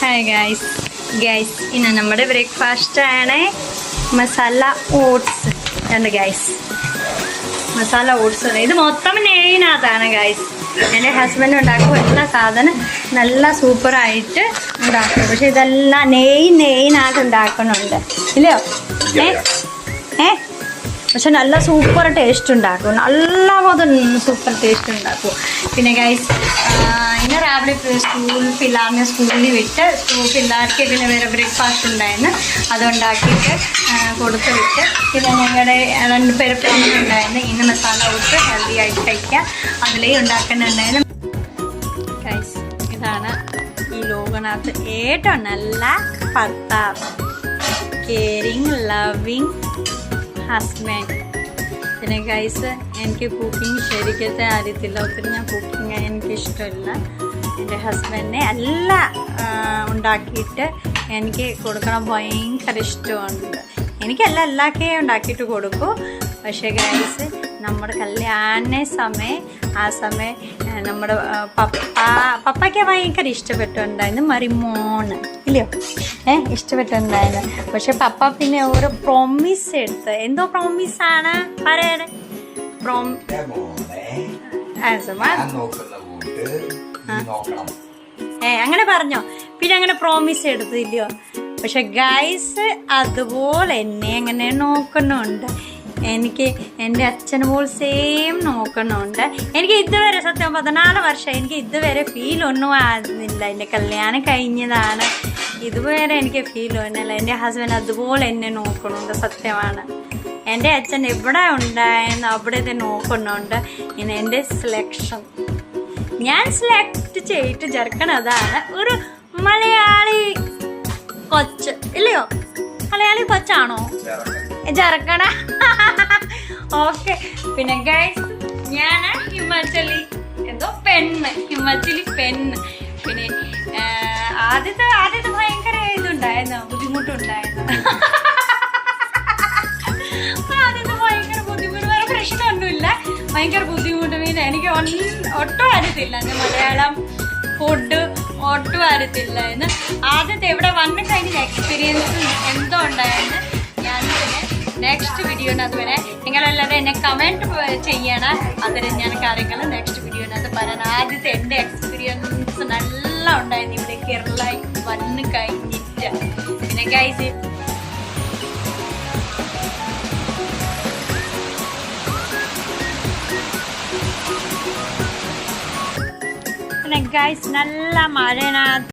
Hi guys ഇന്ന് നമ്മുടെ breakfast ആണ് മസാല ഓട്സ് ഉണ്ട് ഗൈസ്. മസാല ഓട്സ് ഇത് മൊത്തം നെയ്യിനകത്താണ് ഗൈസ്. എൻ്റെ ഹസ്ബൻഡ് ഉണ്ടാക്കും എല്ലാ സാധനം നല്ല സൂപ്പറായിട്ട് ഉണ്ടാക്കും. പക്ഷെ ഇതെല്ലാം നെയ്യിനകത്ത് ഉണ്ടാക്കുന്നുണ്ട് ഇല്ലയോ? പക്ഷെ നല്ല സൂപ്പർ ടേസ്റ്റ് ഉണ്ടാക്കും. നല്ല പോലെ സൂപ്പർ ടേസ്റ്റ് ഉണ്ടാക്കും. പിന്നെ ഗൈസ് ഇന്ന് രാവിലെ പിള്ളേറിനെ സ്കൂളിൽ വിട്ട് പിള്ളേർക്ക് പിന്നെ വേറെ ബ്രേക്ക്ഫാസ്റ്റ് ഉണ്ടായിരുന്നു, അതുണ്ടാക്കിയിട്ട് കൊടുത്ത് വിട്ട്. പിന്നെ ഞങ്ങളുടെ 2 പേര് പ്ലാൻ ഉണ്ടായിരുന്നു ഇന്ന് മസാല ഓട്സ് ഹെൽത്തി ആയിട്ട് കഴിക്കാം, അതിലേ ഉണ്ടാക്കുന്നുണ്ടായിരുന്നു ഗൈസ്. ഇതാണ് ഈ ലോകനകത്ത് ഏറ്റവും നല്ല ഭർത്താവ്, കെയറിങ് ലവിങ് ഹസ്ബൻഡ്. പിന്നെ ഗൈസ് എനിക്ക് കുക്കിംഗ് ശരിക്കത്തെ അറിയത്തില്ല, ഒത്തിരി ഞാൻ കുക്കിംഗ് എനിക്കിഷ്ടമില്ല. എൻ്റെ ഹസ്ബൻഡിനെ എല്ലാം ഉണ്ടാക്കിയിട്ട് എനിക്ക് കൊടുക്കണം ഭയങ്കര ഇഷ്ടമുണ്ട്. എനിക്കെല്ലാം എല്ലാക്കെയും ഉണ്ടാക്കിയിട്ട് കൊടുക്കും. പക്ഷേ ഗൈസ് നമ്മുടെ കല്യാണ ആ സമയം നമ്മുടെ പപ്പയ്ക്ക് ഭയങ്കര ഇഷ്ടപ്പെട്ടുണ്ടായിരുന്നു മരിമോണ് ഇല്ലയോ? ഇഷ്ടപ്പെട്ടുണ്ടായിരുന്നു. പക്ഷെ പപ്പ പിന്നെ ഓരോ പ്രോമിസ് എടുത്ത്. എന്തോ പ്രോമിസാണ് പറയണേ? അങ്ങനെ പറഞ്ഞോ? പിന്നെ അങ്ങനെ പ്രോമിസ് എടുത്തില്ലയോ? പക്ഷെ ഗൈസ് അതുപോലെ എന്നെ അങ്ങനെ നോക്കുന്നുണ്ട്. എനിക്ക് എൻ്റെ അച്ഛനെ പോലെ സെയിം നോക്കണുണ്ട്. എനിക്ക് ഇതുവരെ സത്യം 14 വർഷം എനിക്ക് ഇതുവരെ ഫീലൊന്നും ആകുന്നില്ല. എൻ്റെ കല്യാണം കഴിഞ്ഞതാണ്, ഇതുവരെ എനിക്ക് ഫീലൊന്നുമില്ല. എൻ്റെ ഹസ്ബൻഡ് അതുപോലെ എന്നെ നോക്കണുണ്ട്. സത്യമാണ്. എൻ്റെ അച്ഛൻ എവിടെ ഉണ്ടായെന്ന് അവിടത്തെ നോക്കുന്നുണ്ട്. ഇനി എൻ്റെ സെലക്ഷൻ ഞാൻ സെലക്ട് ചെയ്തിട്ട് ചേർക്കണതാണ് ഒരു മലയാളി കൊച്ച് ഇല്ലയോ? മലയാളി കൊച്ചാണോ ചേർക്കണ? ഓക്കെ. പിന്നെ ഗൈസ് ഞാൻ ഹിമാചലി പെണ്ണ്. പിന്നെ ആദ്യത്തെ ഭയങ്കര ഇതുണ്ടായിരുന്നു, ബുദ്ധിമുട്ടുണ്ടായിരുന്നു. ആദ്യത്തെ ഭയങ്കര ബുദ്ധിമുട്ട്, വേറെ പ്രശ്നമൊന്നുമില്ല. ഭയങ്കര ബുദ്ധിമുട്ട് മീൻ എനിക്ക് ഒട്ടും അറിയത്തില്ല. മലയാളം ഫുഡ് ഒട്ടും അറിയത്തില്ലായിരുന്നു. ആദ്യത്തെ ഇവിടെ വന്നു കഴിഞ്ഞ എക്സ്പീരിയൻസ് എന്തോ ഉണ്ടായിരുന്നു. ഞാൻ പിന്നെ നെക്സ്റ്റ് വീഡിയോനകത്ത് വരെ നിങ്ങളെല്ലാവരും എന്നെ കമൻറ്റ് ചെയ്യണം. അതിൽ ഞാൻ കാര്യങ്ങൾ നെക്സ്റ്റ് വീഡിയോനകത്ത് പറയാൻ. ആദ്യത്തെ എൻ്റെ എക്സ്പീരിയൻസ് നല്ല ഉണ്ടായിരുന്നു ഇവിടെ കേരള വന്ന് കഴിഞ്ഞിട്ട്. പിന്നെ ഗൈസ് നല്ല മഴ